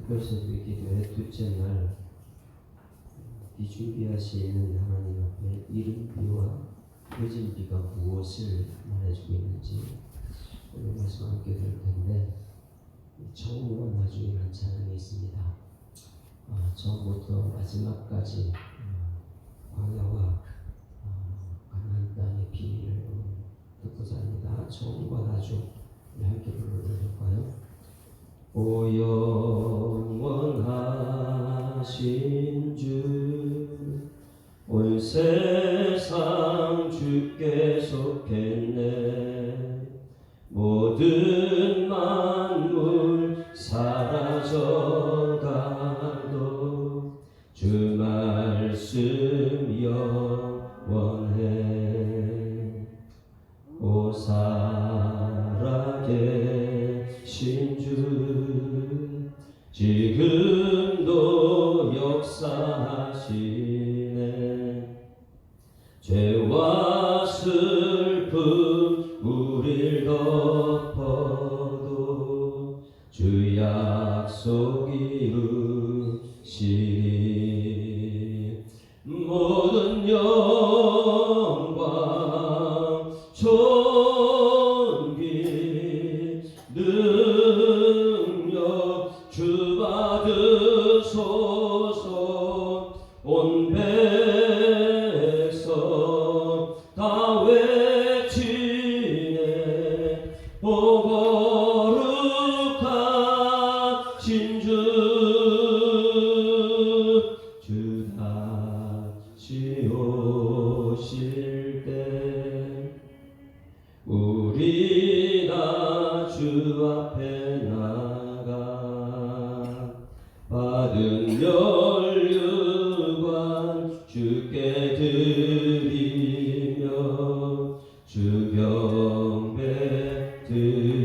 특별새벽 기도회 둘째 날 비준비하시는 하나님 앞에 이른 비와 늦은 비가 무엇을 말해주고 있는지 오늘 말씀 함께 들을 텐데, 처음과 나중이라는 찬양이 있습니다. 처음부터 마지막까지 광야와 가나안 땅의 비밀을 듣고자 합니다. 처음과 나중 함께 불러볼까요? 오 영원하신 주, 온 세상 주께 속했네. 모든 만물 사라져가도 주 말씀 영원해. 오 살아계신 주, 지금도 역사하시네. 죄와 슬픔 우릴 덮어도 주 약속 이루시리. 모든 영광 존귀 능력 주 받으소서. 온 백성 다 외치네. 오 거룩하신 주 다시 오실 때 우리 다 주 앞에 나가 받은 면류관 주께 드리며 주 경배 드리.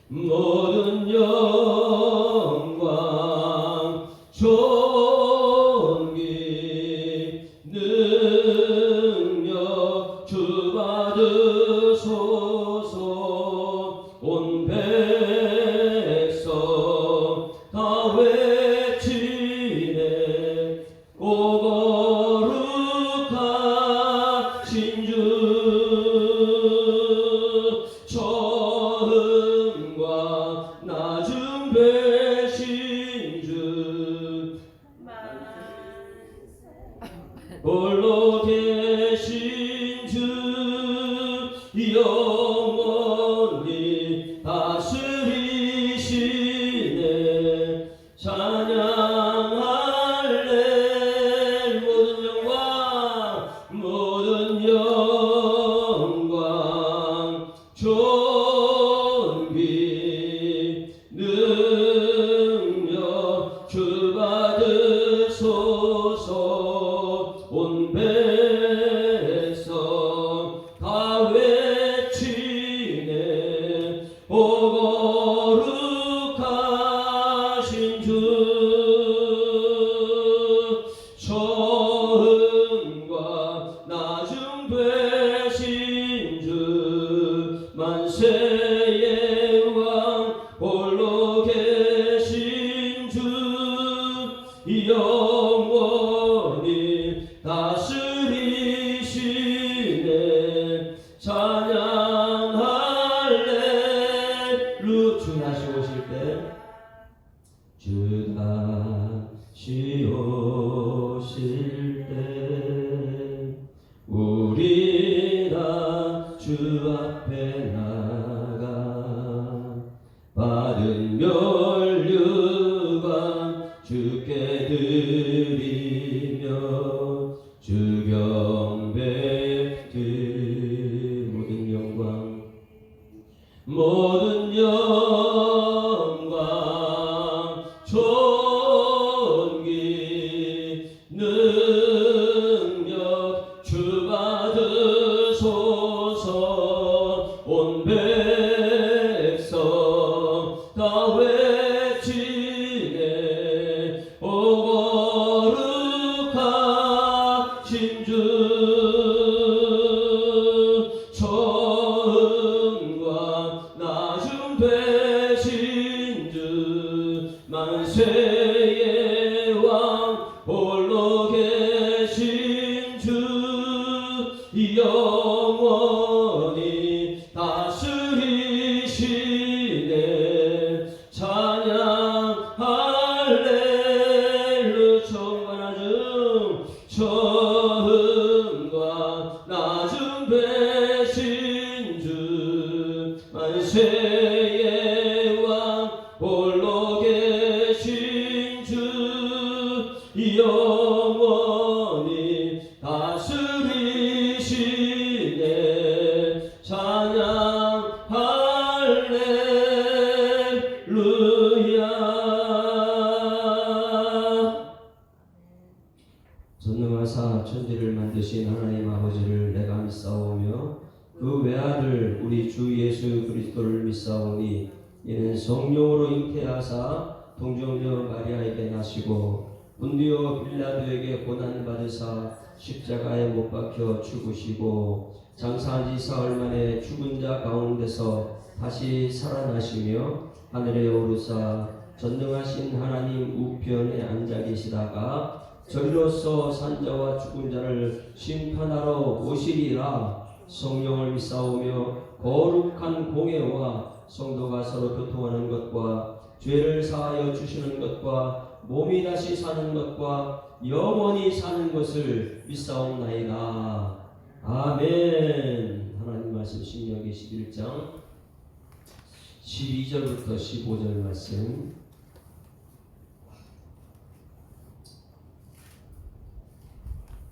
모든 영광 존귀 능력 주 받으소서. 온 백성 다 외치네. 오 거룩하신 주, 처음과 나중 되신 주, 홀로 계신 주, 영원히 다스리시네. 찬양할래. 모든 영광 존귀 능력 주 받으소서. 온 백성 다 외치네. 오 거룩하신 주, 처음과 나중 되신 주, 만세의 왕 홀로 계신 주, 영원히 다스리시네. 찬양할렐루. 주 다시 오실 때, 주 다시 오실 때 우리 다 주 앞에 나가 받은 면류관 주께 드리며 주 경배 드리. 모든 영광 존귀 능력 주 받으소서. 온 백성 다 외치네. 오 거룩하신 주, 처음과 나중 되신 홀로 계신 주 영원히 다스리시네. 찬양 할렐루. 처음과 낮음 처음과 낮음 되신 주 만세의 왕 홀로 계신 주 영원히 다스리시네. 찬양 할렐루야. 전능하사 천지를 만드신 하나님 아버지를 내가 믿사오며 그 외아들 우리 주 예수 그리스도를 믿사오니 이는 성령으로 잉태하사 동정녀 마리아에게 나시고 본디오 빌라도에게 고난받으사 십자가에 못 박혀 죽으시고 장사한 지 사흘 만에 죽은 자 가운데서 다시 살아나시며 하늘에 오르사 전능하신 하나님 우편에 앉아 계시다가 저리로서 산자와 죽은 자를 심판하러 오시리라. 성령을 믿사오며 거룩한 공예와 성도가 서로 교통하는 것과 죄를 사하여 주시는 것과 몸이 다시 사는 것과 영원히 사는 것을 믿사옵나이다. 아멘. 하나님 말씀 신명기 11장 12절부터 15절 말씀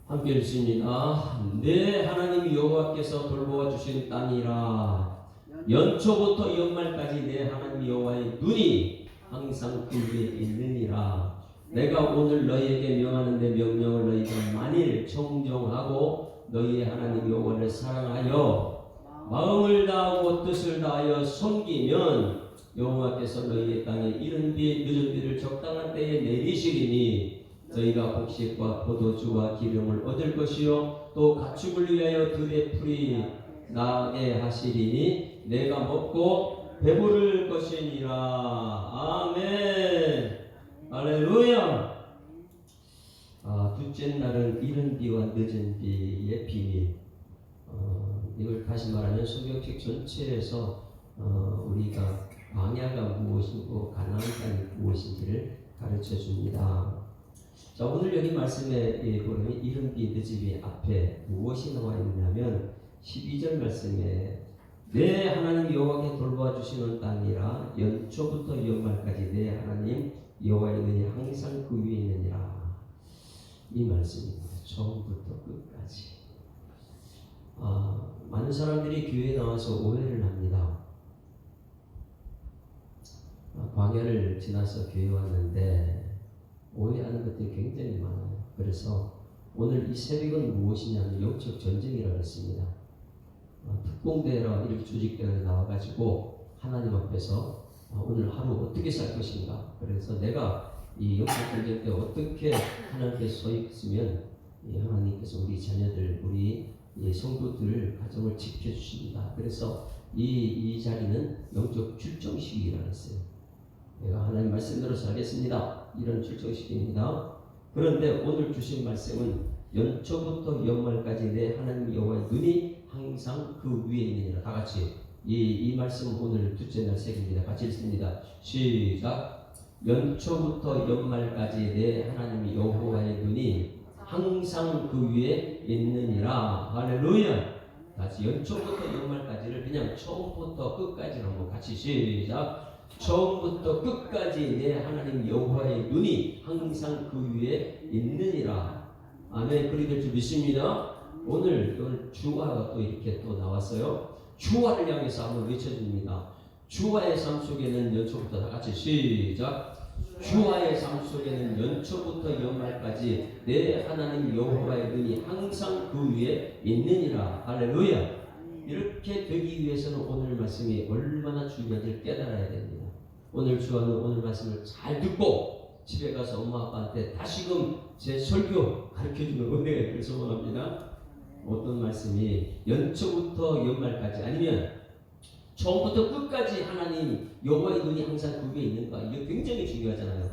함께 읽습니다. 내 하나님 여호와께서 돌보아 주신 땅이라. 연초부터 연말까지 내 하나님 여호와의 눈이 항상 그 위에 있느니라. 내가 오늘 너희에게 명하는 내 명령을 너희가 만일 청정하고 너희의 하나님 여호와를 사랑하여 마음을 다하고 뜻을 다하여 섬기면 여호와께서 너희의 땅에 이른 비 늦은 비를 적당한 때에 내리시리니 너희가 곡식과 포도주와 기름을 얻을 것이요 또 가축을 위하여 들의 풀이 나게 하시리니 내가 먹고 배부를 것이니라. 아멘. 할렐루야. 둘째 날은 이른 비와 늦은 비의 비밀. 이걸 다시 말하면 성경책 전체에서 우리가 광야가 무엇이고 가나안 땅이 무엇인지를 가르쳐 줍니다. 자, 오늘 여기 말씀에 보면 이른 비 늦은 비 앞에 무엇이 나와 있냐면 12절 말씀에 내 하나님 여호와께 돌보아 주시는 땅이라 연초부터 연말까지 내 하나님 여호와의 눈이 항상 그 위에 있느니라. 이 말씀입니다. 처음부터 끝까지. 많은 사람들이 교회에 나와서 오해를 합니다. 광야를 지나서 교회 왔는데 오해하는 것들이 굉장히 많아요. 그래서 오늘 이 새벽은 무엇이냐면 영적 전쟁이라고 했습니다. 특공대라 이렇게 조직대가 나와가지고 하나님 앞에서 오늘 하루 어떻게 살 것인가. 그래서 내가 이 영적 전쟁 때 어떻게 하나님께 서 있으면 하나님께서 우리 자녀들, 우리 성도들 가정을 지켜주십니다. 그래서 이 자리는 영적 출정식이라고 했어요. 내가 하나님 말씀대로 살겠습니다. 이런 출정식입니다. 그런데 오늘 주신 말씀은 연초부터 연말까지 내 하나님 여호와의 눈이 항상 그 위에 있느니라. 다 같이 이 말씀은 오늘 둘째 날 새깁니다. 같이 읽습니다. 시작. 연초부터 연말까지 내 하나님 여호와의 눈이 항상 그 위에 있느니라. 할렐루야. 다시 연초부터 연말까지를 그냥 처음부터 끝까지 한번 같이 시작. 처음부터 끝까지 내 하나님 여호와의 눈이 항상 그 위에 있느니라. 아멘. 그리 될 줄 믿습니다. 오늘 주화가 또 이렇게 또 나왔어요. 주화를 향해서 한번 외쳐줍니다. 주화의 삶 속에는 연초부터 다 같이 시작. 주화의 삶 속에는 연초부터 연말까지 내 하나님 여호와의 눈이 항상 그 위에 있느니라. 할렐루야. 이렇게 되기 위해서는 오늘 말씀이 얼마나 중요한지를 깨달아야 됩니다. 오늘 주화는 오늘 말씀을 잘 듣고 집에 가서 엄마 아빠한테 다시금 제 설교 가르쳐주는 은혜가 있기를 소원합니다. 어떤 말씀이 연초부터 연말까지 아니면 처음부터 끝까지 하나님 여호와의 눈이 항상 그 위에 있는가. 이게 굉장히 중요하잖아요.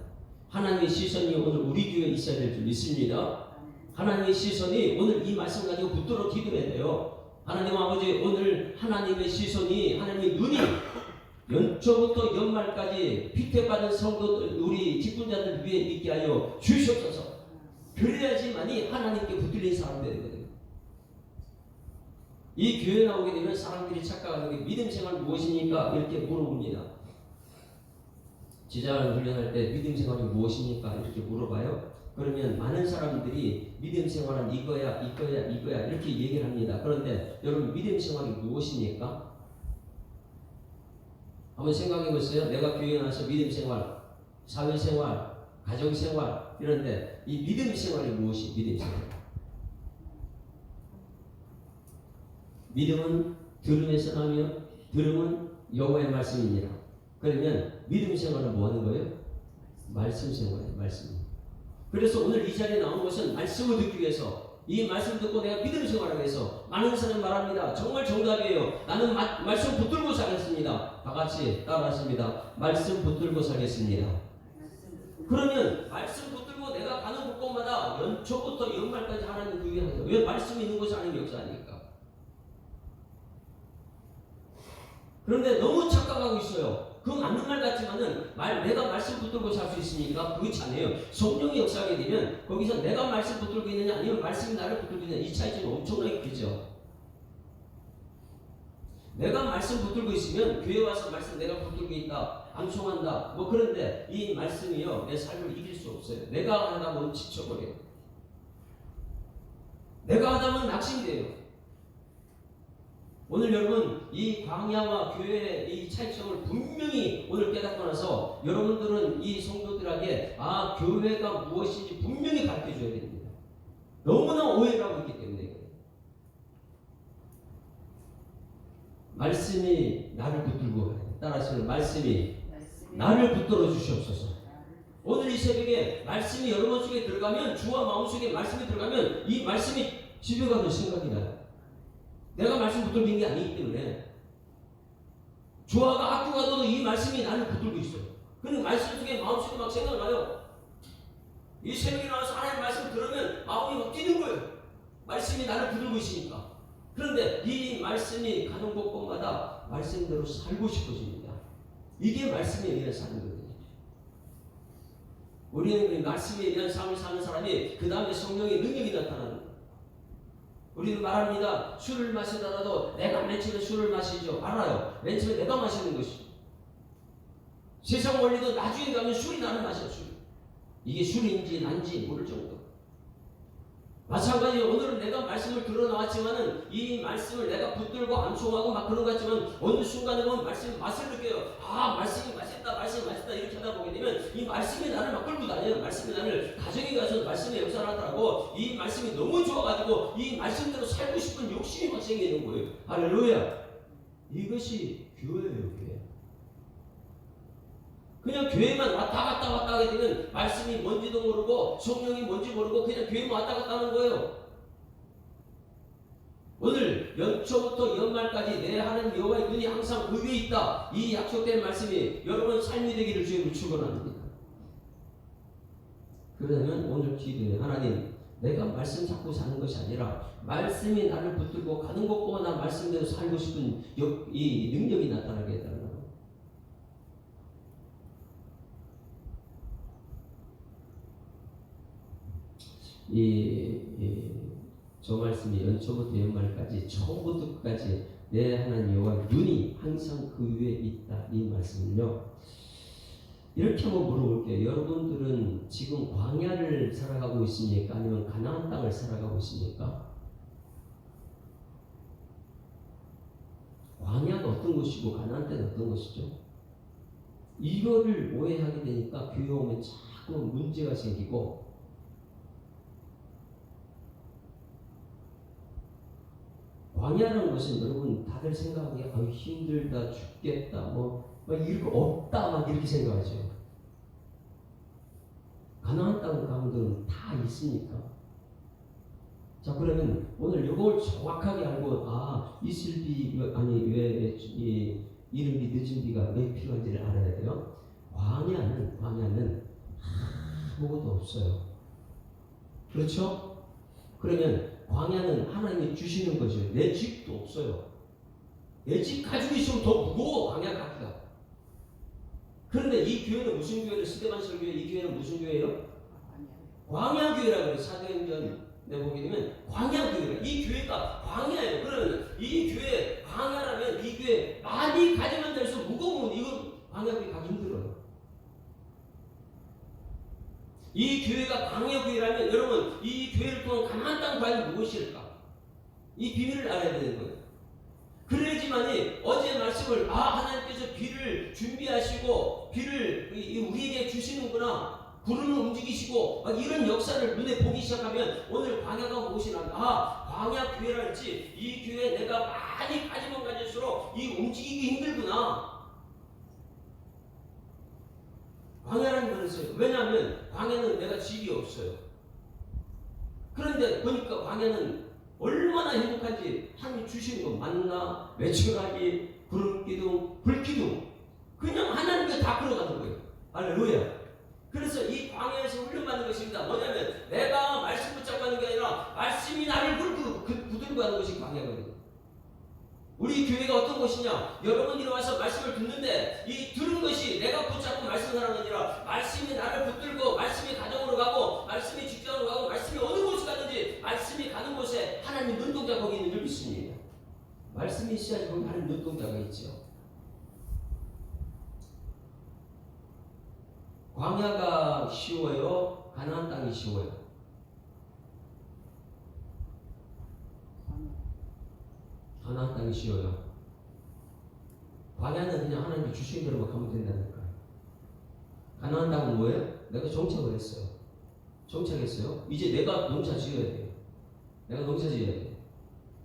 하나님의 시선이 오늘 우리 교회에 있어야 될 줄 믿습니다. 하나님의 시선이 오늘 이 말씀 가지고 붙들어 기도해야 돼요. 하나님 아버지, 오늘 하나님의 시선이, 하나님의 눈이 연초부터 연말까지 피태받은 성도들, 우리 직분자들 위에 있게 하여 주시옵소서. 그래야지만이 하나님께 붙들린 사람이 되거든요. 이 교회 나오게 되면 사람들이 착각하는 게 믿음 생활 무엇입니까? 이렇게 물어봅니다. 제자를 훈련할 때 믿음 생활이 무엇입니까? 이렇게 물어봐요. 그러면 많은 사람들이 믿음 생활은 이거야 이렇게 얘기를 합니다. 그런데 여러분, 믿음 생활이 무엇입니까? 한번 생각해 보세요. 내가 교회에 나와서 믿음 생활, 사회 생활, 가정 생활 이런데 이 믿음 생활이 무엇이 믿음 생활? 믿음은 들음에서 나며 들음은 여호와의 말씀입니다. 그러면 믿음 생활은 뭐 하는 거예요? 말씀 생활이에요. 말씀. 그래서 오늘 이 자리에 나온 것은 말씀을 듣기 위해서, 이 말씀 듣고 내가 믿음 생활하기 위해서 많은 사람이 말합니다. 정말 정답이에요. 나는 말씀 붙들고 살겠습니다. 다 같이 따라하십니다. 말씀 붙들고 살겠습니다. 그러면 말씀 붙들고 내가 가는 곳곳마다 연초부터 연말까지 하나님 그 위에 하세요. 왜? 말씀이 있는 곳이 하나님 역사하니까. 그런데 너무 착각하고 있어요. 그 맞는 말 같지만은 내가 말씀 붙들고 살 수 있으니까 그렇지 않아요. 성령이 역사하게 되면 거기서 내가 말씀 붙들고 있느냐 아니면 말씀이 나를 붙들고 있느냐, 이 차이점이 엄청나게 크죠. 내가 말씀 붙들고 있으면 교회 와서 말씀 내가 붙들고 있다, 암송한다, 뭐 그런데 이 말씀이요 내 삶을 이길 수 없어요. 내가 하다 보면 지쳐버려요. 내가 하다 보면 낙심돼요. 오늘 여러분, 이 광야와 교회의 이 차이점을 분명히 오늘 깨닫고 나서 여러분들은 이 성도들에게 교회가 무엇인지 분명히 가르쳐 줘야 됩니다. 너무나 오해를 하고 있기 때문에. 말씀이 나를 붙들고 가요. 따라서 말씀이 나를 붙들어 주시옵소서. 오늘 이 새벽에 말씀이 여러분 속에 들어가면, 주와 마음속에 말씀이 들어가면 이 말씀이 집에 가는 생각이 나요. 내가 말씀 붙들고 있는 게 아니기 때문에. 주아가 학교 가도 이 말씀이 나를 붙들고 있어요. 근데 말씀 속에 마음속에 막 생각나요. 이 새벽에 나와서 하나님의 말씀 들으면 마음이 막 뛰는 거예요. 말씀이 나를 붙들고 있으니까. 그런데 이 말씀이 가는 곳곳마다 말씀대로 살고 싶어집니다. 이게 말씀에 의한 사는 거거든요. 우리는 그 말씀에 의한 삶을 사는 사람이 그 다음에 성령의 능력이 나타나는 거예요. 우리는 말합니다. 술을 마시더라도 내가 맨 처음에 술을 마시죠. 알아요. 맨 처음에 내가 마시는 것이. 세상 원리도 나중에 가면 술이 나는 맛이야. 술. 이게 술인지 난지 모를 정도. 마찬가지로 오늘은 내가 말씀을 들어 나왔지만은 이 말씀을 내가 붙들고 암송하고 막 그런 것 같지만 어느 순간에 보면 말씀 맛을 느껴요. 말씀이 맛있다, 말씀이 맛있다 이렇게 하다 보게 되면 이 말씀이 나를 막 끌고 다녀요. 말씀이 나를 가정에 가서 말씀의 역사를 하더라고. 이 말씀이 너무 좋아가지고 이 말씀대로 살고 싶은 욕심이 막 생기는 거예요. 할렐루야. 이것이 교회예요, 교회. 그냥 교회만 왔다 갔다 하게 되면 말씀이 뭔지도 모르고 성령이 뭔지 모르고 그냥 교회만 왔다 갔다 하는 거예요. 오늘 연초부터 연말까지 내 하나님 여호와의 눈이 항상 그 위에 있다. 이 약속된 말씀이 여러분 삶이 되기를 주님으로 축원합니다. 그러면 오늘 기도해. 하나님, 내가 말씀 잡고 사는 것이 아니라 말씀이 나를 붙들고 가는 곳마다 말씀대로 살고 싶은 이 능력이 나타나게 해달라고. 저 말씀이 연초부터 연말까지 처음부터 끝까지 내 하나님 여호와의 눈이 항상 그 위에 있다. 이 말씀은요. 이렇게 한번 물어볼게요. 여러분들은 지금 광야를 살아가고 있습니까? 아니면 가나안 땅을 살아가고 있습니까? 광야가 어떤 곳이고 가나안 땅은 어떤 곳이죠? 이거를 오해하게 되니까 교회 오면 자꾸 문제가 생기고, 광야라는 것은 여러분 다들 생각하기에 힘들다, 죽겠다, 막 이렇게 없다, 막 이렇게 생각하죠. 가나안 땅 가운데는 다 있으니까. 자, 그러면 오늘 이걸 정확하게 알고 이슬비 왜 이른비 늦은비가 왜 필요한지를 알아야 돼요. 광야는 아무것도 없어요. 그렇죠? 그러면 광야는 하나님이 주시는 거죠. 내 집도 없어요. 내 집 가지고 있으면 더 무거워, 광야 가기가. 그런데 이 교회는 무슨 교회를, 스데반 설교회 이 교회는 무슨 교회예요? 광야교회라고 그래요. 사도행전 내 보게 되면 광야교회라. 이 교회가 광야예요. 그러면 이 교회 광야라면 이 교회 많이 가지만 될수록 무거우면 이건 광야교회 가기 힘들어요. 이 교회가 광야교회라면 여러분 이 교회를 통한 가나안 땅 과연 무엇일까? 이 비밀을 알아야 되는 거예요. 그래야지만이 어제 말씀을 하나님께서 비를 준비하시고 비를 우리에게 주시는구나. 구름을 움직이시고 이런 역사를 눈에 보기 시작하면 오늘 광야가 무엇이나 광야 교회라 할지 이 교회 내가 많이 가지면 가질수록 이 움직이기 힘들구나. 광야라는 거였어요. 왜냐하면 광야는 내가 집이 없어요. 그런데 보니까 광야는 얼마나 행복한지 하나님이 주시는 거 만나, 매출하기, 구름기둥, 불기둥 그냥 하나님께 다 끌어가는 거예요. 할렐루야. 그래서 이 광야에서 훈련받는 것입니다. 뭐냐면 내가 말씀 붙잡고 하는 게 아니라 말씀이 나를 붙들고 하는 것이 광야거든요. 우리 교회가 어떤 곳이냐? 여러분들이 와서 말씀을 듣는데 이 들은 것이 내가 붙잡고 말씀을 하는 게 아니라 말씀이 나를 붙들고 말씀이 가정으로 가고 말씀이 직장으로 가고 말씀이 어느 곳에 가든지 말씀이 가는 곳에 하나님 눈동자 거기 있는 줄 믿습니다. 말씀이 있어야지 거기 하나님 눈동자가 있죠. 광야가 쉬워요? 가나안 땅이 쉬워요? 가나안 땅이 쉬워요. 광야는 그냥 하나님이 주신 대로만 가면 된다니까요. 가나안 땅은 뭐예요? 내가 정착을 했어요. 정착했어요. 이제 내가 농사 지어야 돼요. 내가 농사 지어야 돼요.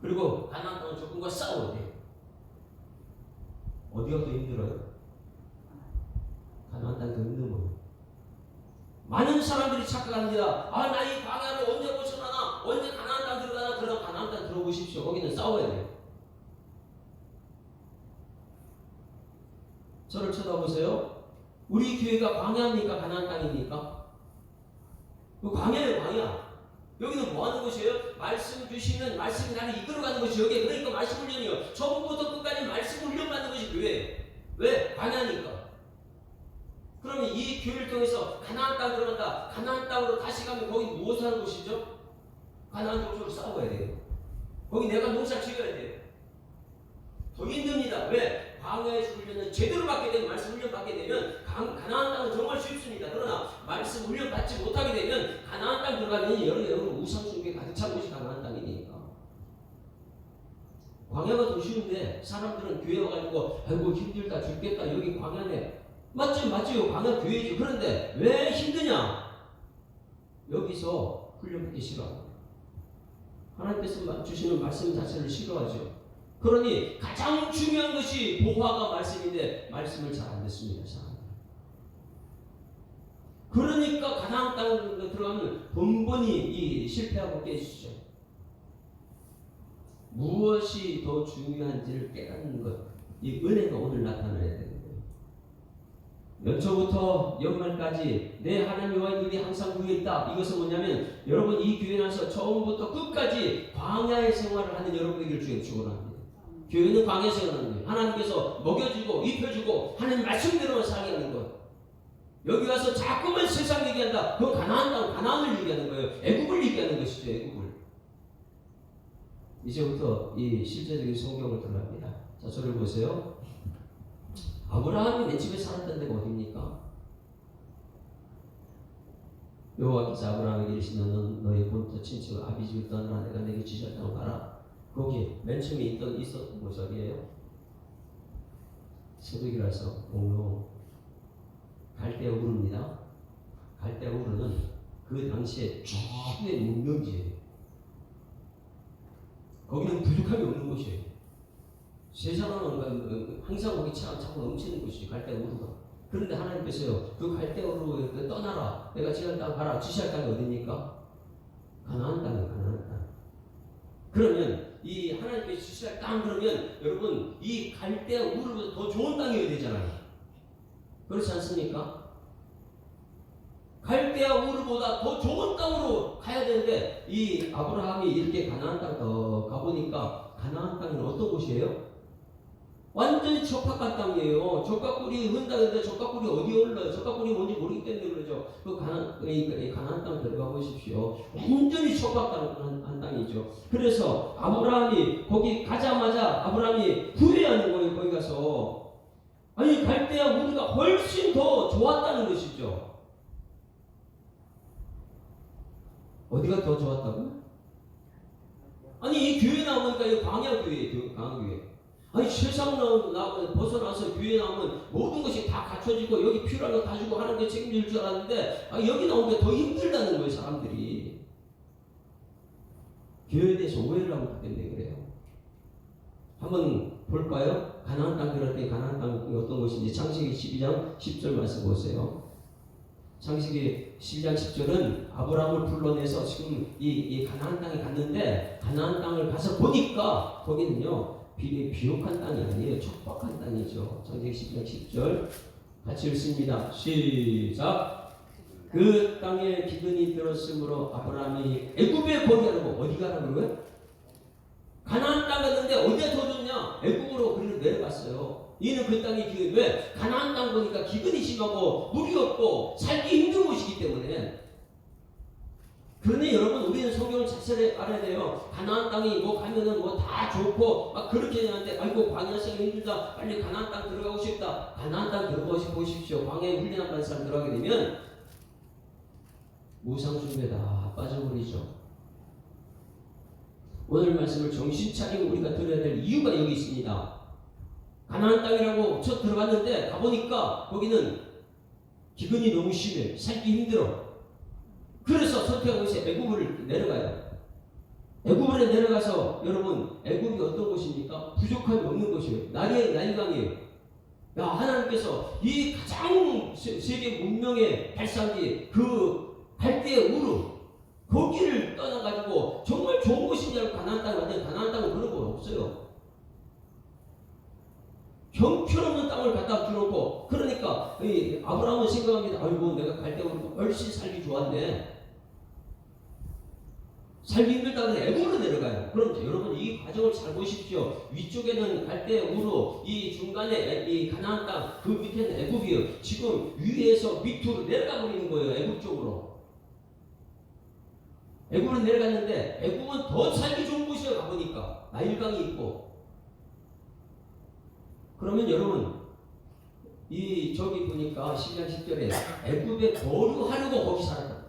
그리고 가나안 땅은 조금과 싸워야 돼요. 어디가 더 힘들어요? 가나안 땅이 더 힘든 거예요. 많은 사람들이 착각합니다. 나 이 광야를 언제 벗어나나? 언제 가나안 땅 들어가나? 그러나 가나안 땅 들어보십시오. 거기는 싸워야 돼요. 저를 쳐다보세요. 우리 교회가 광야입니까? 가나안 땅입니까? 광야예요, 광야. 여기는 뭐 하는 곳이에요? 말씀 주시는 말씀이 나를 이끌어가는 것이 여기에. 그러니까 말씀 훈련이요. 처음부터 끝까지 말씀 훈련 받는 것이 교회예요. 왜? 광야니까. 그러면 이 교회를 통해서 가나안 땅 들어간다. 가나안 땅으로 다시 가면 거기 무엇을 하는 곳이죠? 가나안 족속으로 싸워야 돼요. 거기 내가 농사 지어야 돼요. 더 힘듭니다. 왜? 광야에서 훈련은 제대로 받게 되면 말씀 훈련 받게 되면 가나안 땅은 정말 쉽습니다. 그러나 말씀 훈련 받지 못하게 되면 가나안 땅 들어가면 여러분 우상 숭배 가득 찬 곳이 가나안 땅이니까. 광야가 더 쉬운데 사람들은 교회 와가지고 아이고 힘들다 죽겠다 여기 광야네. 맞죠? 광야 교회죠. 그런데 왜 힘드냐? 여기서 훈련받기 싫어합니다. 하나님께서 주시는 말씀 자체를 싫어하죠. 그러니 가장 중요한 것이 보화가 말씀인데 말씀을 잘 안 듣습니다. 그러니까 가나안 땅에 들어가면 번번이 실패하고 깨지죠. 무엇이 더 중요한지를 깨닫는 것, 이 은혜가 오늘 나타나야 되는 거예요. 연초부터 연말까지 내 하나님과 눈이 항상 위에 있다. 이것은 뭐냐면 여러분 이 교회 나서 처음부터 끝까지 광야의 생활을 하는 여러분에게 주에 축원합니다. 교회는 광야 생활하는 거예요. 하나님께서 먹여주고 입혀주고 하나님 말씀대로만 살게 하는 거예요. 여기 와서 자꾸만 세상 얘기한다. 그건 가나안 땅, 가나안을 얘기하는 거예요. 애국을 얘기하는 것이죠. 애국을. 이제부터 이 실제적인 성경을 들어갑니다. 자, 저를 보세요. 아브라함이 내 집에 살았던 데가 어디입니까? 여호와께서 아브라함에게 이르시는 너의 본토 친척 아비 집을 떠나라. 내가 내게 지시할 땅을 가라. 거기 맨 처음에 있었던 곳이 어디예요? 새벽이라서 공룡 갈대 우르입니다. 갈대 우르는 그 당시에 최고의 문명지예요. 거기는 부족함이 없는 곳이에요. 세상은 항상 거기 차고 넘치는 곳이에요. 갈대 우르가. 그런데 하나님께서요, 그 갈대 우르 떠나라. 내가 지시할 땅 가라. 지시할 땅이 어디입니까? 가나안 땅이에요. 가나안 땅. 그러면 이 하나님께서 지시할 땅 그러면 여러분 이 갈대 우르보다 더 좋은 땅이어야 되잖아요. 그렇지 않습니까? 갈대 갈대아 우르보다 더 좋은 땅으로 가야 되는데 이 아브라함이 이렇게 가나안 땅 가보니까 가나안 땅은 어떤 곳이에요? 완전히 적합한 땅이에요. 적합꿀이 흔다는데 적합꿀이 어디에 올라요? 적합꿀이 뭔지 모르기 때문에 그러죠. 그 가나안 땅 들어가 보십시오. 완전히 적합한 땅이죠. 그래서 아브라함이 거기 가자마자 아브라함이 후회하는 거예요. 거기 가서 아니 갈대아 우리가 훨씬 더 좋았다는 것이죠. 어디가 더 좋았다고요? 아니 이 교회 나오니까 이 광야교회예요. 광야교회. 아니 세상 벗어나서 교회 나오면 모든 것이 다 갖춰지고 여기 필요한 거 다 주고 하는 게 책임질 줄 알았는데 여기 나오니까 더 힘들다는 거예요. 사람들이 교회에 대해서 오해를 하고 있기 때문에 그래요. 한번 볼까요? 가나안 땅 들었더니 가나안 땅이 어떤 곳인지 창세기 12장 10절 말씀 보세요. 창세기 12장 10절은 아브라함을 불러내서 지금 이 가나안 땅에 갔는데 가나안 땅을 가서 보니까 거기는요 비옥한 땅이 아니에요. 척박한 땅이죠. 창세기 12장 10절 같이 읽습니다. 시작. 그 땅에 기근이 들었으므로 아브라함이 애굽에 거기하라고. 어디 가라고 그래요? 가나안 땅 갔는데 어디가 더 좋냐? 애굽으로 그리로 내려갔어요. 이는 그 땅이 기근. 왜? 가나안 땅 보니까 기근이 심하고 물이 없고 살기 힘든 곳이기 때문에. 그러니 여러분 우리는 성경을 자세히 알아야 돼요. 가나안 땅이 뭐 가면은 뭐 다 좋고 막 그렇게 하는데 아이고 광야 생활 힘들다. 빨리 가나안 땅 들어가고 싶다. 가나안 땅 들어가고 보십시오. 광야에 훈련한 받은 사람 들어가게 되면 무상숭배 다 빠져버리죠. 오늘 말씀을 정신 차리고 우리가 들어야 될 이유가 여기 있습니다. 가나안 땅이라고 첫 들어갔는데 가보니까 거기는 기근이 너무 심해. 살기 힘들어. 그래서 선택한 것이 애굽을 내려가요. 애굽에 내려가서 여러분 애굽이 어떤 곳입니까? 부족함이 없는 곳이에요. 나일강이에요. 야 하나님께서 이 가장 세계 문명의 발상지 그 갈대아 우르 거기를 떠나가지고 정말 좋은 곳인 줄 알고 가나안 땅에 왔는데 가나안 땅은 그런 거 없어요. 형편없는 땅을 갖다 주놓고 그러니까 아브라함은 생각합니다. 아이고 내가 갈대아 우르 훨씬 살기 좋았네. 살기 힘들다고 애굽으로 내려가요. 그럼 여러분 이 과정을 잘 보십시오. 위쪽에는 갈대아 우르, 이 중간에 이 가나안 땅, 그 밑에는 애굽이에요. 지금 위에서 밑으로 내려가 버리는 거예요. 애굽 쪽으로. 애굽으로 내려갔는데 애굽은 더 살기 좋은 곳이에요. 가보니까 나일강이 있고. 그러면 여러분 이 저기 보니까 12장 10절에 애굽에 거류하려고 거기 살았다.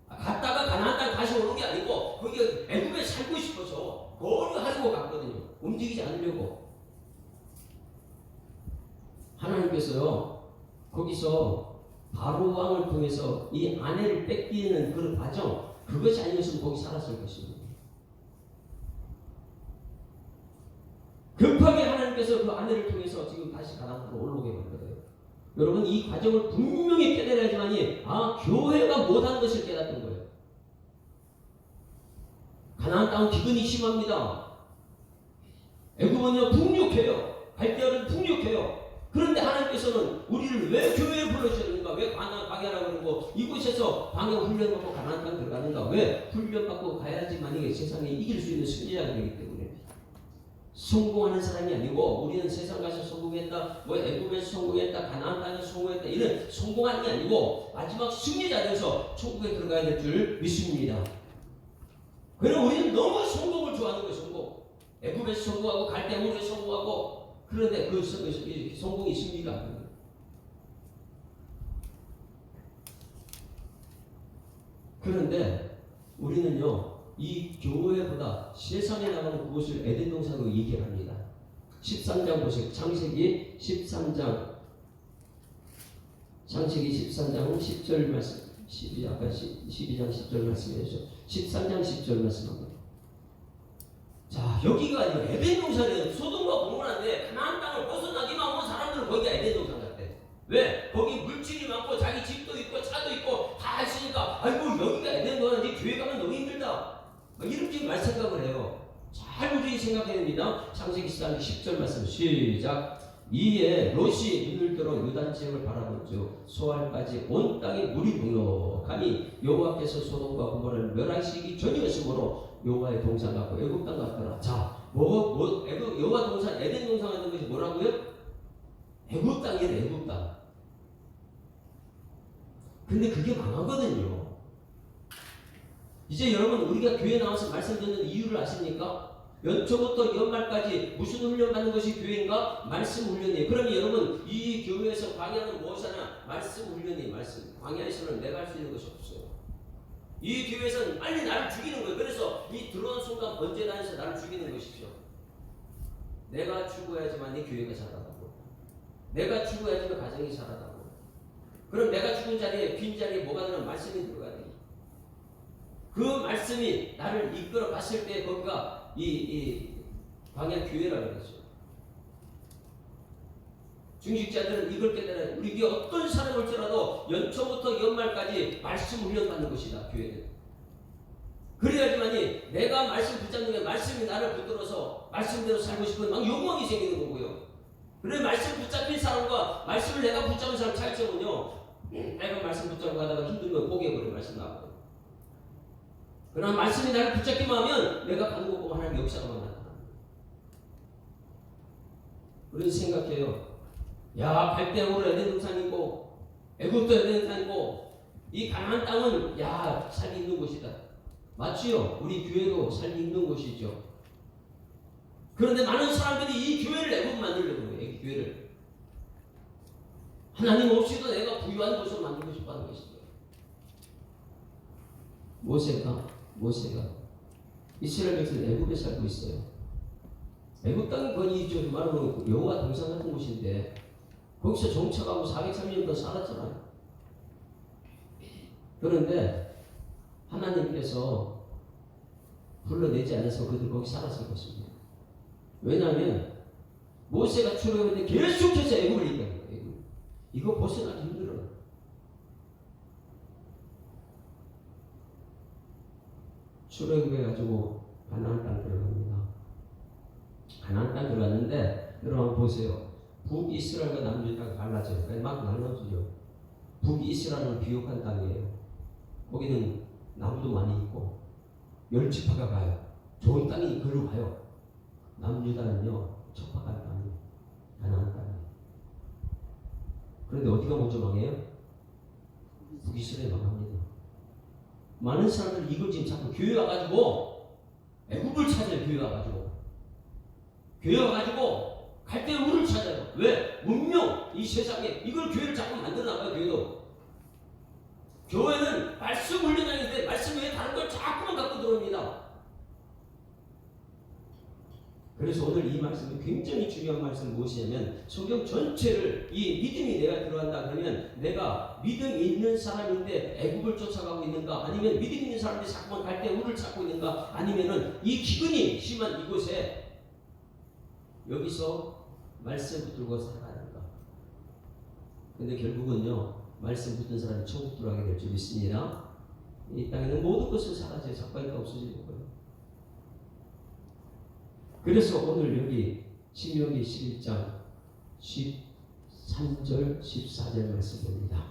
갔다가 가나안 땅 다시 오는 게 아니고 거기 애굽에 살고 싶어서 거류하려고 갔거든요. 움직이지 않으려고. 하나님께서요 거기서 바로 왕을 통해서 이 아내를 뺏기는 그런 과정 그것이 아니었으면 거기 살았을 것입니다. 급하게 하나님께서 그 아내를 통해서 지금 다시 가나안으로 올라오게 만들어요. 여러분 이 과정을 분명히 깨달아야지만이 교회가 못한 것을 깨닫던 거예요. 가나안 땅 기근이 심합니다. 애굽은요 풍족해요. 갈대아는 풍족해요. 그런데 하나님께서는 우리를 왜 교회에 불러주셨는가? 왜 광야라고 그러고 이곳에서 광야 훈련받고 가나안 땅 들어가는가? 왜 훈련받고 가야지만이 세상에 이길 수 있는 승리자가 되기 때문에. 성공하는 사람이 아니고 우리는 세상 가서 성공했다, 뭐 애굽에서 성공했다, 가나안 땅에서 성공했다 이런 성공하는 게 아니고 마지막 승리자 되어서 천국에 들어가야 될 줄 믿습니다. 그럼 우리는 너무 성공을 좋아하는 거예요. 성공. 애굽에서 성공하고 갈대아 우르에서 성공하고 그런데 그 성공이 승리가 아닙니다. 그런데 우리는요 이 교회보다 세상에 나가는 그곳을 에덴 동산으로 얘기합니다. 13장 보세요. 창세기 13장 10절 말씀. 아까 12장 10절 말씀이죠. 13장 10절 말씀합니다. 자 여기가 아니라 에덴 동산이에요. 소돔과 고모라인데 가나안 땅을 벗어나기만 한 사람들은 거기가 에덴 동산 같대. 왜? 거기 물질이 많고 자기 집도 있고 차도 있고 다 있으니까 아이고 여기가 에덴 동산인데 교회 가면 너무 힘들다. 이렇게 말 생각을 해요. 잘 우리 생각해야 됩니다. 창세기 13장 10절 말씀 시작. 이에 롯이 눈을 들어 유단 지역을 바라본즉 소알까지 온 땅에 물이 넉넉하니 여호와께서 소돔과 고모라를 멸하시기 전이었으므로 여호와의 동산 같고 애굽 땅 같더라. 자, 애굽 여호와 동산 에덴 동산 같은 것이 뭐라고요? 애굽 땅이래. 애굽 땅. 근데 그게 망하거든요. 이제 여러분 우리가 교회 나와서 말씀 듣는 이유를 아십니까? 연초부터 연말까지 무슨 훈련 받는 것이 교회인가? 말씀 훈련이에요. 그러면 여러분 이 교회에서 광야는 무엇이 하나? 말씀 훈련이에요. 말씀. 광야에서는 내가 할 수 있는 것이 없어요. 이 교회에서는 빨리 나를 죽이는 거예요. 그래서 이 들어온 순간 번제단에서 나를 죽이는 것이죠. 내가 죽어야지만 이 교회가 살아나고, 내가 죽어야지만 가정이 살아나고. 그럼 내가 죽은 자리에 빈 자리에 뭐가 들어가면 말씀이 들어가야 돼요. 그 말씀이 나를 이끌어 갔을 때 거기가 이 광야 교회라고 그러죠. 중직자들은 이걸 깨달아야 우리에게 어떤 사람이 올지라도 연초부터 연말까지 말씀 훈련 받는 것이다. 교회는. 그래야지만이 내가 말씀 붙잡는 게 말씀이 나를 붙들어서 말씀대로 살고 싶은 막 욕망이 생기는 거고요. 그래 말씀 붙잡힌 사람과 말씀을 내가 붙잡은 사람 차이점은요. 내가 말씀 붙잡고 가다가 힘들면 포기해버려 말씀 나오고. 그러나 말씀이 나를 붙잡기만 하면 내가 가는 거 보고 하나님의 역사가 나타납니다. 우리는 생각해요. 야, 갈대우르 에덴 동산이고 애굽도 에덴 동산이고 이 가나안 땅은 야 살기 있는 곳이다. 맞지요? 우리 교회도 살기 있는 곳이죠. 그런데 많은 사람들이 이 교회를 애굽 만들려고 해요. 이 교회를 하나님 없이도 내가 부유한 곳으로 만들고 싶어하는 것이죠. 모세가 이스라엘 백성은 애굽에 살고 있어요. 애굽 땅이 거의 말하면 여호와 동산 같은 곳인데 거기서 정착하고 430년 살았잖아요. 그런데 하나님께서 불러내지 않아서 그들 거기 살았을 것입니다. 왜냐하면 모세가 출애굽했는데 계속해서 애굽을 얘기하는 거예요. 이거 벗어나기 힘들어요. 출애굽해가지고 가나안 땅 들어갑니다. 가나안 땅 들어갔는데 여러분 보세요. 북이스라엘과 남유다가 갈라져요. 막 나눠지죠. 북이스라엘은 비옥한 땅이에요. 거기는 나무도 많이 있고 열지파가 가요. 좋은 땅이 그리로 가요. 남유다는요 척박한 땅이에요. 가나안 땅이에요. 그런데 어디가 먼저 망해요? 북이스라엘 망합니다. 많은 사람들이 이걸 지금 자꾸 교회 와가지고 애굽을 찾아요. 교회 와가지고 갈대우를 찾아요. 왜? 문명 이 세상에 이걸 교회를 자꾸 만들어 나가요. 교회는 말씀 훈련장인데 말씀 외에 다른 걸 자꾸만 갖고 들어옵니다. 그래서 오늘 이 말씀은 굉장히 중요한 말씀 무엇이냐면 성경 전체를 이 믿음이 내가 들어간다 그러면 내가 믿음이 있는 사람인데 애굽을 쫓아가고 있는가 아니면 믿음 있는 사람들이 자꾸만 갈대우를 찾고 있는가 아니면은 이 기근이 심한 이곳에 여기서 말씀 붙들고 살아가는가. 근데 결국은요 말씀 붙든 사람이 천국 들어가게 될 줄 믿습니다. 이 땅에는 모든 것을 사라져요. 작가니까 없어지는 거예요. 그래서 오늘 여기 신명기 11장 13절 14절 말씀 봅니다.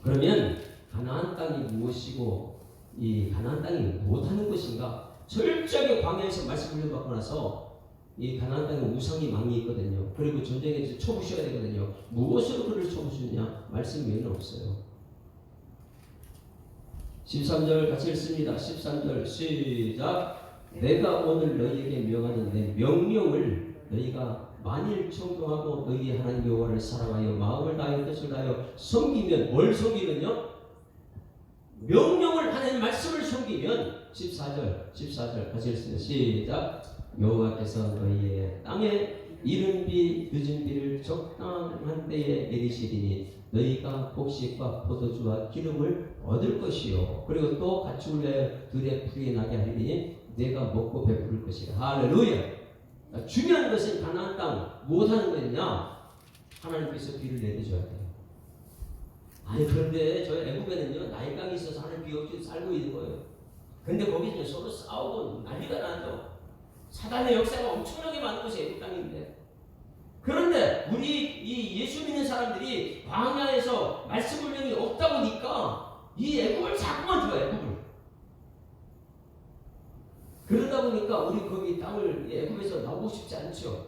그러면 가나안 땅이 무엇이고 이 가나안 땅이 못하는 것인가? 철저하게 광야에서 말씀 훈련받고 나서 이 가나안 땅에 우상이 많이 있거든요. 그리고 전쟁에서 쳐부셔야 되거든요. 무엇으로 그를 쳐부시느냐? 말씀 외에는 없어요. 13절 같이 읽습니다. 13절 시작. 내가 오늘 너희에게 명하는 내 명령을 너희가 만일 청종하고 너희 하나님 여호와를 사랑하여 마음을 다하여 뜻을 다하여 섬기면 뭘 섬기면요? 명령을 하는 말씀을 섬기면 14절 같이 읽습니다. 시작. 여호와께서 너희의 땅에 이른 비 늦은 비를 적당한 때에 내리시리니 너희가 곡식과 포도주와 기름을 얻을 것이요 그리고 또 같이 울려 들에 풀이 나게 하리니 내가 먹고 배부를 것이라. 할렐루야. 중요한 것은 가나안 땅 무엇하는 거냐? 하나님께서 비를 내려줘야 돼요. 아니 그런데 저희 애굽에는요 나일강이 있어서 하나님 비 없이 살고 있는 거예요. 근데 거기서 서로 싸우고 난리가 나죠. 사단의 역사가 엄청나게 많은 곳이 애굽 땅인데 그런데 우리 이 예수 믿는 사람들이 광야에서 말씀 훈련이 없다 보니까 이 애굽을 자꾸만 좋아해. 애굽을. 그러다 보니까 우리 거기 땅을 애굽에서 나오고 싶지 않죠.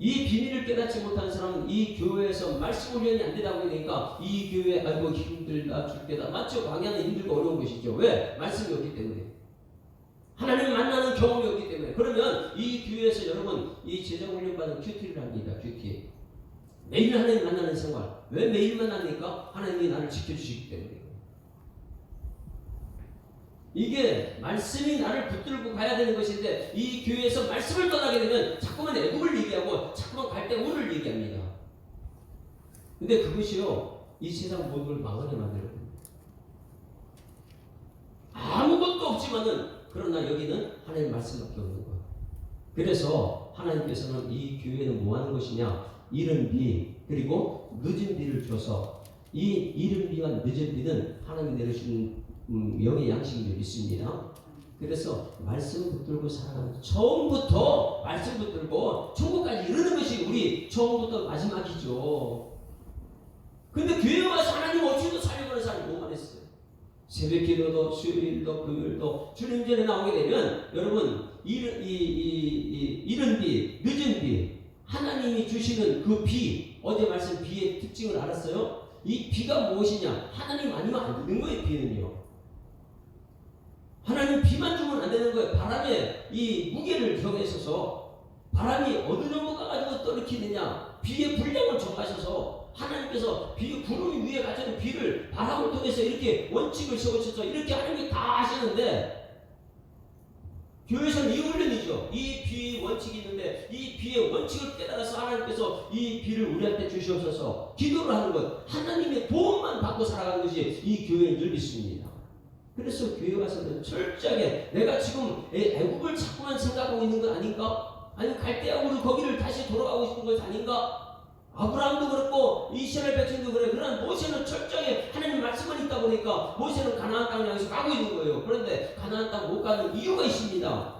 이 비밀을 깨닫지 못한 사람은 이 교회에서 말씀 훈련이 안 되다 보니까 이 교회 아이고 힘들다 죽겠다. 맞죠? 광야는 힘들고 어려운 것이죠. 왜? 말씀이 없기 때문에. 하나님 만나는 경험이 없기 때문에. 그러면 이 교회에서 여러분 이 제자 훈련 받은 큐티를 합니다. 큐티. 매일 하나님 만나는 생활. 왜 매일 만나니까? 하나님이 나를 지켜주시기 때문에. 이게 말씀이 나를 붙들고 가야 되는 것인데 이 교회에서 말씀을 떠나게 되면 자꾸만 애굽을 얘기하고 자꾸만 갈대우를 얘기합니다. 근데 그것이요 이 세상 모든 걸 망하게 만들어요. 아무것도 없지만은 그러나 여기는 하나님 말씀밖에 없는 거예요. 그래서 하나님께서는 이 교회는 뭐 하는 것이냐, 이른 비 그리고 늦은 비를 줘서 이 이른 비와 늦은 비는 하나님이 내려주는 영의 양식이 있습니다. 그래서 말씀 붙들고 살아가는, 처음부터 말씀 붙들고 천국까지 이르는 것이 우리 처음부터 마지막이죠. 근데 교회 와서 하나님 없이도 살려고 하는 사람이 너무 많았어요. 새벽 기도도 수요일도 금요일도 주님 전에 나오게 되면 여러분 이른 비 늦은 비, 하나님이 주시는 그 비, 어제 말씀 비의 특징을 알았어요? 이 비가 무엇이냐? 하나님 아니면 안 되는 거예요. 비는요, 하나님 비만 주면 안 되는 거예요. 바람의 이 무게를 정해서서 바람이 어느 정도 가가지고 떨어뜨리느냐, 비의 분량을 정하셔서 하나님께서 구름 위에 갇혀있는 비를 바람을 통해서 이렇게 원칙을 세우셔서 이렇게 하나님이 다 하시는데, 교회에서는 이 훈련이죠. 이 비 원칙이 있는데 이 비의 원칙을 깨달아서 하나님께서 이 비를 우리한테 주시옵소서 기도를 하는 것, 하나님의 도움만 받고 살아가는 것이 이 교회의 늘 믿습니다. 그래서 교회 와서는 철저하게 내가 지금 애굽을 자꾸만 생각하고 있는 건 아닌가? 아니면 갈대아우로 거기를 다시 돌아가고 싶은 것이 아닌가? 아브라함도 그렇고 이스라엘 백성도 그래. 그러나 모세는 철저하게 하나님 말씀만 있다 보니까 모세는 가나안 땅을 향해서 가고 있는 거예요. 그런데 가나안 땅 못 가는 이유가 있습니다.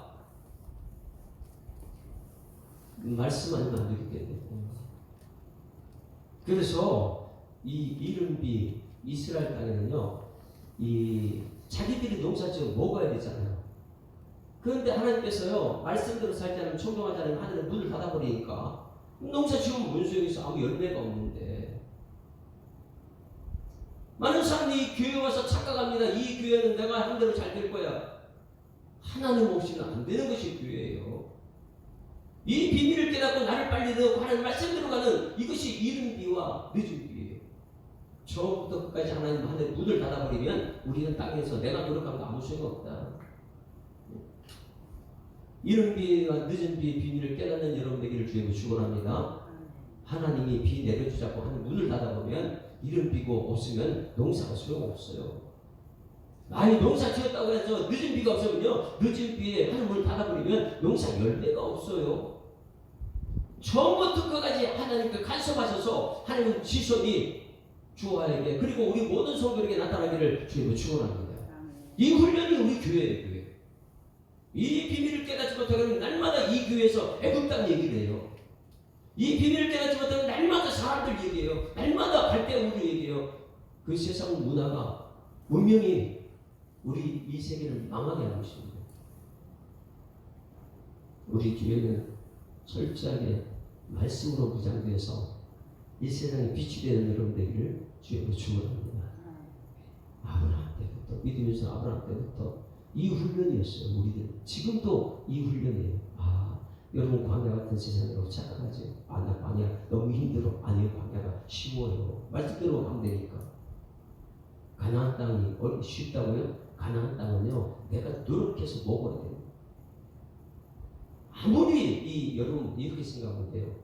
말씀 아니면 안 되기 때문에. 그래서 이 이른 비 이스라엘 땅에는요, 이 자기들이 농사지어 먹어야 되잖아요. 그런데 하나님께서요 말씀대로 살지 않으면, 청종하지 않으면 하늘에 문을 닫아버리니까 농사 지으면 뭔 소용있어? 아무 열매가 없는데. 많은 사람들이 이 교회 와서 착각합니다. 이 교회는 내가 한 대로 잘 될 거야. 하나님 없이는 안 되는 것이 교회예요. 이 비밀을 깨닫고 나를 빨리 넣고 하나님 말씀대로 가는 이것이 이른 비와 늦은 비예요. 처음부터 끝까지 하나님 하늘에 문을 닫아버리면 우리는 땅에서 내가 노력하면 아무 소용없다. 이른 비와 늦은 비의 비밀을 깨닫는 여러분 되기를 주님으로 축원합니다. 하나님이 비 내려주자고 하는 문을 닫아보면 이른 비고 없으면 농사가 소용없어요. 많이 농사 지었다고 해서 늦은 비가 없으면요, 늦은 비에 하는 문을 닫아버리면 농사 열매가 없어요. 처음부터 끝까지 하나님께 간섭하셔서 하나님 지손이 주와에게 그리고 우리 모든 성도에게 나타나기를 주님으로 축원합니다. 이 훈련이 우리 교회예요. 교회. 이 비밀을 깨닫지 못하면 날마다 이 교회에서 애굽 땅 얘기를 해요. 이 비밀을 깨닫지 못하면 날마다 사람들 얘기해요. 날마다 갈대우를 얘기해요. 그 세상 문화가 분명히 우리 이 세계를 망하게 하는 것입니다. 우리 교회는 철저하게 말씀으로 무장돼서 이 세상에 빛이 되는 여러분 되기를 주님으로 축원합니다. 아브라함 때부터, 믿으면서 아브라함 때부터 이 훈련이었어요. 우리들 지금도 이 훈련이에요. 여러분 광야 같은 세상이라고 착각하지? 광야 너무 힘들어. 아니요, 광야가 쉬워요. 말씀대로 하면 되니까. 가나안 땅이 쉽다고요? 가나안 땅은요, 내가 노력해서 먹어야 돼요. 아무리 여러분 이렇게 생각하면 돼요.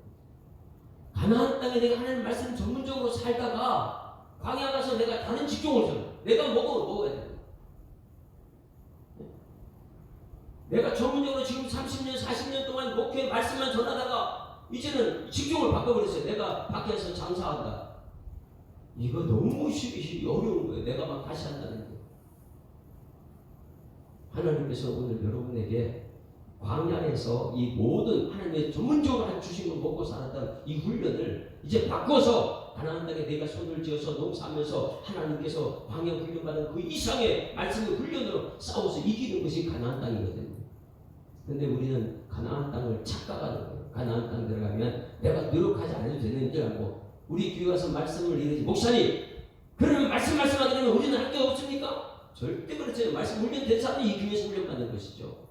가나안 땅에 내가 하나님 말씀 전문적으로 살다가 광야 가서 내가 다른 직종을 줘. 내가 먹어야 돼요. 내가 전문적으로 지금 30년, 40년 동안 목회 말씀만 전하다가 이제는 직종을 바꿔버렸어요. 내가 밖에서 장사한다. 이거 너무 어려운 거예요. 내가 막 다시 한다는 거. 하나님께서 오늘 여러분에게 광야에서 이 모든 하나님의 전문적으로 주신 걸 먹고 살았던 이 훈련을 이제 바꿔서 가나안 땅에 내가 손을 쥐어서 농사하면서 하나님께서 광야 훈련받은 그 이상의 말씀의 훈련으로 싸워서 이기는 것이 가나안 땅이거든요. 근데 우리는 가나안 땅을 착각하는 거예요. 가나안 땅 들어가면 내가 노력하지 않아도 되는 줄 알고, 우리 교회 와서 말씀을 읽지, 목사님 그러면 말씀하기는 우리는 할 게 없습니까? 절대 그렇지 않아요. 말씀 훈련된 사람이 이 교회에서 훈련받는 것이죠.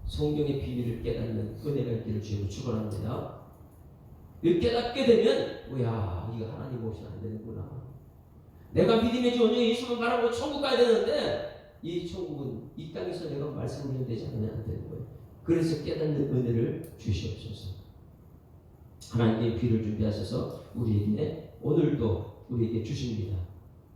성경의 비밀을 깨닫는 은혜가 있기를 주님을 축원합니다. 깨닫게 되면 야, 이거 하나님 없이는 안 되는구나. 내가 믿음의 주 오직 예수만 바라고 천국 가야 되는데 이 천국은 이 땅에서 내가 말씀 훈련되지 않으면 안 되는 거예요. 그래서 깨닫는 은혜를 주시옵소서. 하나님의 비를 준비하셔서 우리에게 오늘도 우리에게 주십니다.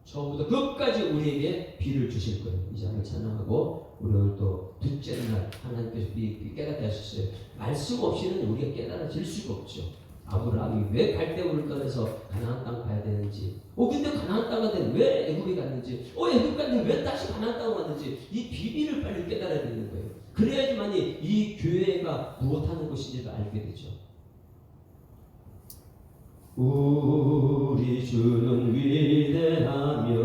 처음부터 끝까지 우리에게 비를 주실 거예요. 이 장을 찬양하고 우리 오늘 또 둘째 날 하나님께서 깨닫게 하셨어요. 말씀 없이는 우리가 깨달아질 수가 없죠. 아브라함이 왜 갈대우를 떠나서 가나안 땅 가야 되는지, 근데 가나안 땅 가는데 왜 애굽에 갔는지, 애굽 갔는데 왜 다시 가나안 땅 왔는지, 이 비밀을 빨리 깨달아야 되는 거예요. 그래야지만이 이 교회가 무엇하는 것인지를 알게 되죠. 우리 주는 위대하며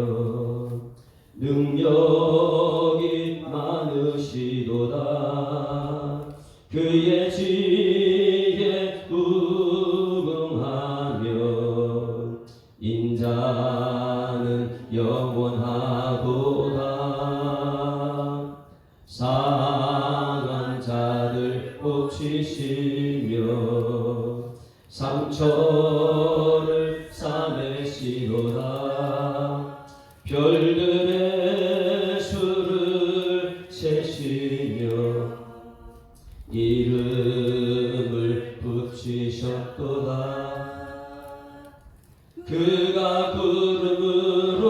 능력이 많으시도다. 그의 지혜 우금하며 인자는 영원하도다. 상한 자들 고치시며 상처를 싸매시도다. 별들의 수를 세시며 이름을 붙이셨도다. 그가 구름으로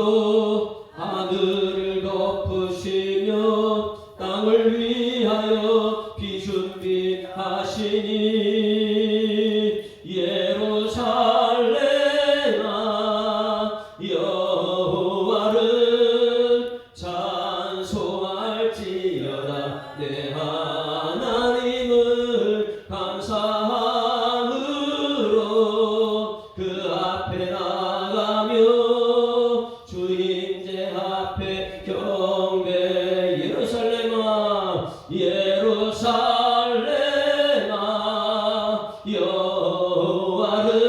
하늘을 덮으시며 땅을 위하여 비 준비하시니 예루살렘아 여호와를 찬송할지어다. 내 하나님을 감사함으로 그 앞에 나가며 주 임재 앞에 경배. 예루살렘아 예루살렘아 여호와를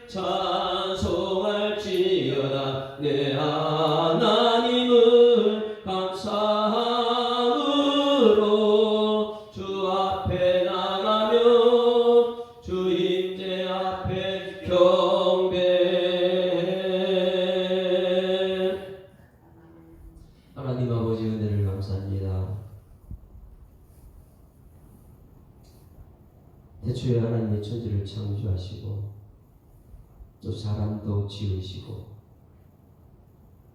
찬송할지어다. 내 하나님을 감사함으로 주 앞에 나가며 주 임재 앞에 경배. 하나님 아버지 은혜를 감사합니다. 태초에 하나님의 천지를 창조하시고 또 사람도 지으시고,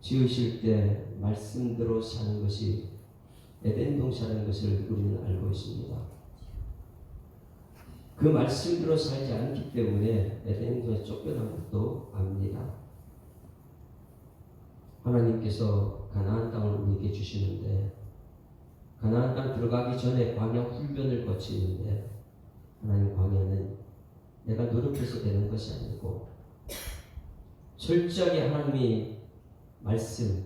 지으실 때 말씀대로 사는 것이 에덴 동산인 것을 우리는 알고 있습니다. 그 말씀대로 살지 않기 때문에 에덴 동산에 쫓겨난 것도 압니다. 하나님께서 가나안 땅을 우리에게 주시는데, 가나안 땅 들어가기 전에 광야 훈련을 거치는데, 하나님 광야는 내가 노력해서 되는 것이 아니고 철저하게 하나님이 말씀,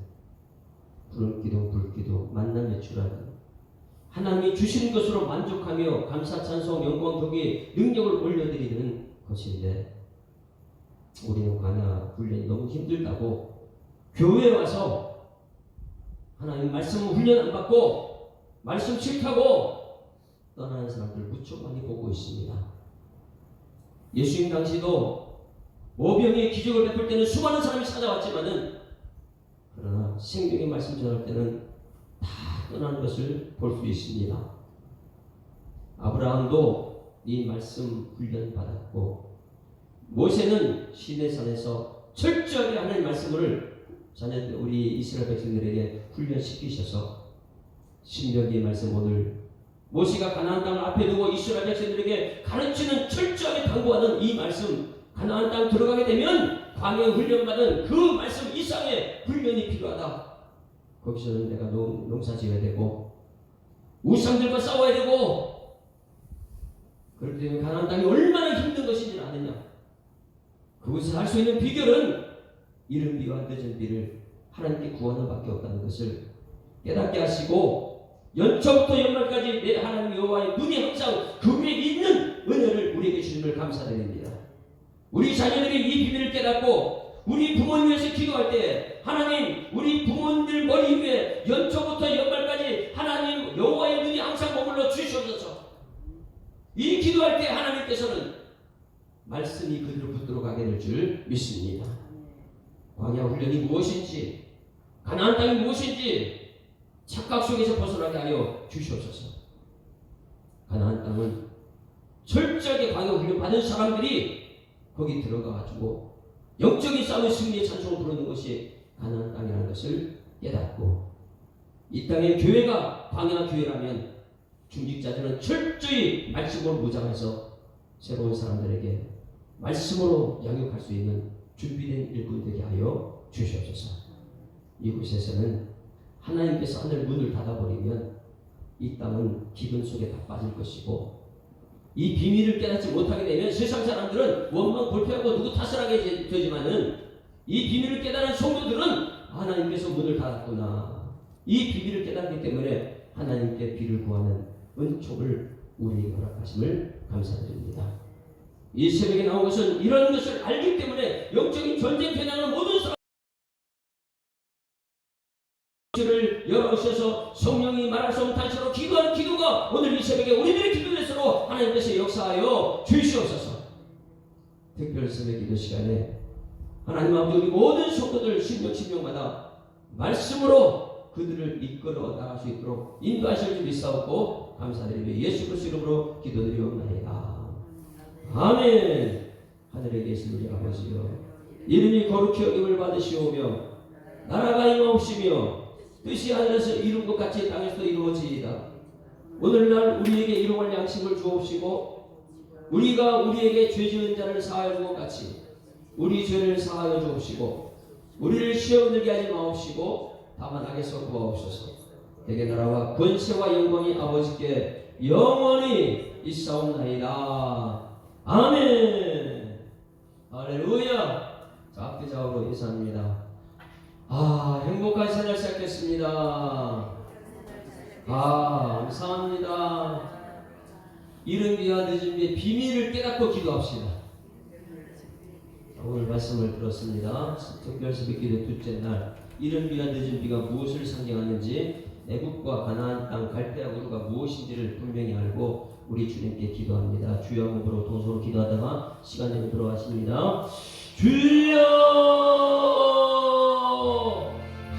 불기도 불기도 만남 외출하기, 하나님이 주신 것으로 만족하며 감사 찬송 영광 덕에 능력을 올려드리는 것인데, 우리는 광야 훈련이 너무 힘들다고 교회에 와서 하나님 말씀 훈련 안 받고 말씀 싫다고 떠나는 사람들 무척 많이 보고 있습니다. 예수님 당시도 오병이의 기적을 베풀 때는 수많은 사람이 찾아왔지만은, 그러나 생명의 말씀 전할 때는 다 떠나는 것을 볼 수 있습니다. 아브라함도 이 말씀 훈련 받았고, 모세는 시내산에서 철저하게 하나님 말씀을 자녀들, 우리 이스라엘 백성들에게 훈련시키셔서 신명기의 말씀, 오늘 모세가 가나안 땅을 앞에 두고 이스라엘 백성들에게 가르치는, 철저하게 당부하는 이 말씀, 가나안 땅 들어가게 되면 광야 훈련받은 그 말씀 이상의 훈련이 필요하다. 거기서는 내가 농사 지어야 되고, 우상들과 싸워야 되고, 그렇기 때문에 가나안 땅이 얼마나 힘든 것인지 아느냐. 그것을 할 수 있는 비결은 이른 비와 늦은 비를 하나님께 구하는 밖에 없다는 것을 깨닫게 하시고, 연초부터 연말까지 내 하나님 여호와의 눈이 항상 그 위에 있는 은혜를 우리에게 주심을 감사드립니다. 우리 자녀들이 이 비밀을 깨닫고 우리 부모님 위해서 기도할 때, 하나님 우리 부모님들 머리 위에 연초부터 연말까지 하나님 여호와의 눈이 항상 머물러 주시옵소서. 이 기도할 때 하나님께서는 말씀이 그들을 붙들어 가게 될 줄 믿습니다. 광야 훈련이 무엇인지, 가나안 땅이 무엇인지 착각 속에서 벗어나게 하여 주시옵소서. 가나안 땅은 철저하게 광야 훈련 받은 사람들이 거기 들어가가지고 영적인 싸움의 승리의 찬송을 부르는 것이 가나안 땅이라는 것을 깨닫고, 이 땅의 교회가 광야 교회라면 중직자들은 철저히 말씀으로 무장해서 새로운 사람들에게 말씀으로 양육할 수 있는 준비된 일꾼 되게 하여 주시옵소서. 이곳에서는 하나님께서 하늘 문을 닫아버리면 이 땅은 기근 속에 다 빠질 것이고, 이 비밀을 깨닫지 못하게 되면 세상 사람들은 원망 불평하고 누구 탓을 하게 되지만은, 이 비밀을 깨달은 성도들은 하나님께서 문을 닫았구나, 이 비밀을 깨닫기 때문에 하나님께 비를 구하는 은총을 우리에게 허락하심을 감사드립니다. 이 새벽에 나온 것은 이런 것을 알기 때문에 영적인 전쟁터에 나가는 모든 사람들을 열어주셔서 성령이 말할 수 없는 단체로 기도하는 기도가 오늘 이 새벽에 우리들의 기도에서로 하나님께서 역사하여 주시옵소서. 특별 새벽 기도 시간에 하나님 아버지, 우리 모든 성도들 신령마다 말씀으로 그들을 이끌어 나갈 수 있도록 인도하실 줄 믿사옵고 감사드리며 예수 그리스도 이름으로 기도드리옵나이다. 아멘. 하늘에 계신 우리 아버지여, 이름이 거룩히 여김을 받으시오며 나라가 임하옵시며 뜻이 하늘에서 이룬 것 같이 땅에서도 이루어지이다. 오늘날 우리에게 일용할 양식을 주옵시고, 우리가 우리에게 죄 지은 자를 사하여 준 것 같이 우리 죄를 사하여 주옵시고, 우리를 시험에 들게 하지 마옵시고 다만 악에서 구하옵소서. 대개 나라와 권세와 영광이 아버지께 영원히 있사옵나이다. 아멘. 할렐루야. 자, 악대자으로 인사합니다. 행복한 생활 시작했습니다. 감사합니다. 이른 비와 늦은 비의 비밀을 깨닫고 기도합시다. 오늘 말씀을 들었습니다. 특별 새벽 기도 둘째 날, 이른 비와 늦은 비가 무엇을 상징하는지, 애굽과 가나안 땅 갈대아 우르가 무엇인지를 분명히 알고 우리 주님께 기도합니다. 주여 몸으로 동서로 기도하다가 시간 내고 들어가십니다. 주여,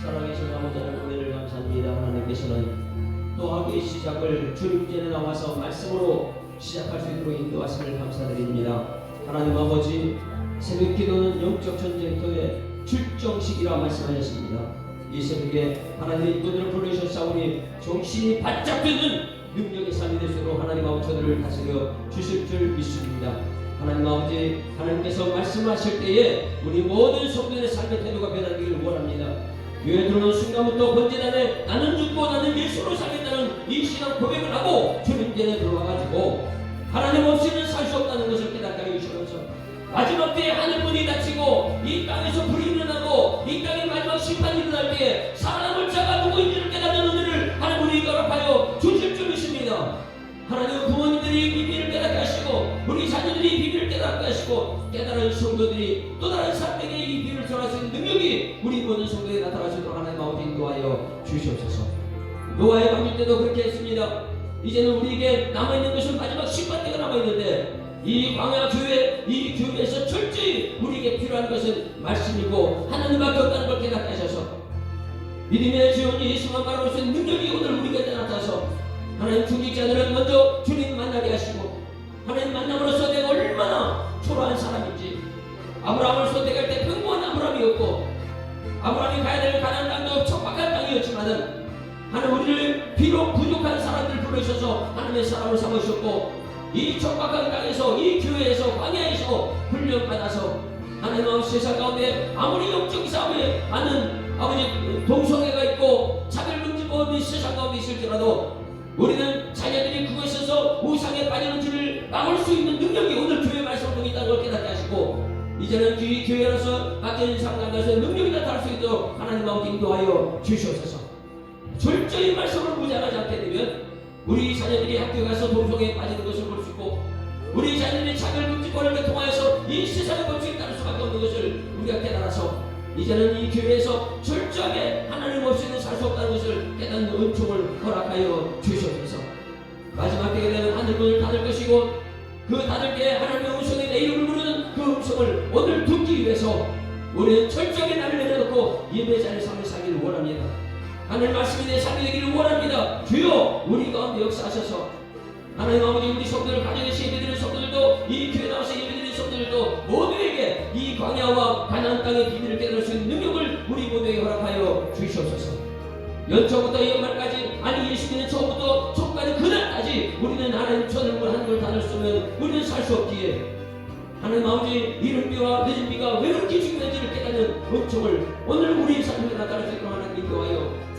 살아계신 아버지 하나님 은혜를 감사합니다. 하나님께서는 또 하루의 시작을 주님 전에 나와서 말씀으로 시작할 수 있도록 인도하심을 감사드립니다. 하나님 아버지, 새벽 기도는 영적 전쟁터의 출정식이라 말씀하셨습니다. 이 새벽에 하나님의 일꾼들을 부르셨사오니 정신이 바짝 드는 능력의 삶이 되도록 하나님 아버지 저들을 다스려 주실 줄 믿습니다. 하나님 아버지, 하나님께서 말씀하실 때에 우리 모든 성도의 삶의 태도가 변하기를 원합니다. 교회 들어오는 순간부터 번제단에 나는 죽고 나는 예수로 살겠다는 이 신앙 고백을 하고 주님 전에 들어와가지고 하나님 없이는 살 수 없다는 것을 깨닫게 하여 주셔서 마지막 때에 하늘문이 닫히고 이 땅에서 불이 일어나고 이 땅에 마지막 심판이 일어날 때에 살아남을 자가 누구인지를 깨닫는 은혜를 하나님 우리에게 허락하여 주실 줄 믿습니다. 하나님, 부모님들이 비밀을 깨닫게 하시고 우리 자녀들이 비밀을 깨닫게 하시고 깨달은 성도들이 또 다른 사람에게 이 비밀을 전할 수 있는 능력이 우리 모든 성도에 나타날 수 있도록 하나님 아버지 인도하여 주시옵소서. 노아의 방주 때도 그렇게 했습니다. 이제는 우리에게 남아있는 것은 마지막 심판 때가 남아있는데 이 광야 교회, 이 교회에서 철저히 우리에게 필요한 것은 말씀이고 하나님밖에 없다는 걸 깨닫게 하셔서 믿음의 주여 예수만 바라볼 수 있는 능력이 오늘 우리에게 나타나서 하나님 중직자들은 먼저 주님 만나게 하시고 하나님 만남으로써 내가 얼마나 초라한 사람인지, 아브라함을 선택할 때 평범한 아브라함이었고 아브라함이 가야 될 가나안 땅도 척박한 땅이었지만은 하나님 우리를 비록 부족한 사람들 부르셔서 하나님의 사람을 삼으셨고 이 척박한 땅에서 이 교회에서 광야에서 훈련받아서 하나님 아버지 세상 가운데 아무리 영적 싸움에 많은 아버지 동성애가 있고 차별금지법이 세상 가운데 있을지라도 우리는 자녀들이 그것에서 우상에 빠지는 줄을 막을 수 있는 능력이 오늘 교회 말씀 통해 있다는 걸 깨닫게 하시고, 이제는 교회로서 맡겨진 상담에서 능력이 나타날 수 있도록 하나님 아버지 인도하여 주시옵소서. 철저히 말씀을 무장하지 않게 되면 우리 자녀들이 학교 가서 동성애에 빠지는 것을 볼 수 있고, 우리 자녀들이 차별금지권을 통하여서 이 세상의 법칙에 따를 수밖에 없는 것을 우리가 깨달아서 이제는 이 교회에서 철저하게 하나님 없이는 살 수 없다는 것을 깨닫는 은총을 허락하여 주시옵소서. 마지막 때가 되면 하늘문을 닫을 것이고, 그 닫을 때 하나님의 음성에 내 이름을 부르는 그 음성을 오늘 듣기 위해서 우리는 철저하게 나를 내려놓고 예배 자리에 삶을 살기를 원합니다. 하나님 말씀이 내 삶이 되기를 원합니다. 주여 우리 가운데 역사하셔서 하나님 아버지, 우리 성도들, 가정에서 예배드리는 성도들도, 이 교회 나와서 예배드리는 성도들도 모두에게 이 광야와 가나안 땅의 비밀을 깨달을 수 있는 능력을 우리 모두에게 허락하여 주시옵소서. 연초부터 연말까지, 아니 예수님의 처음부터 초까지 그날까지 우리는 하나님 천을 하늘을 닫을 수 없는 우리는 살 수 없기에 하나님 아버지, 이른 비와 늦은 비가 왜 그렇게 중요한지를 깨닫는 은총을 오늘 우리 삶에 나타낼 수 있도록 하나님 인도하여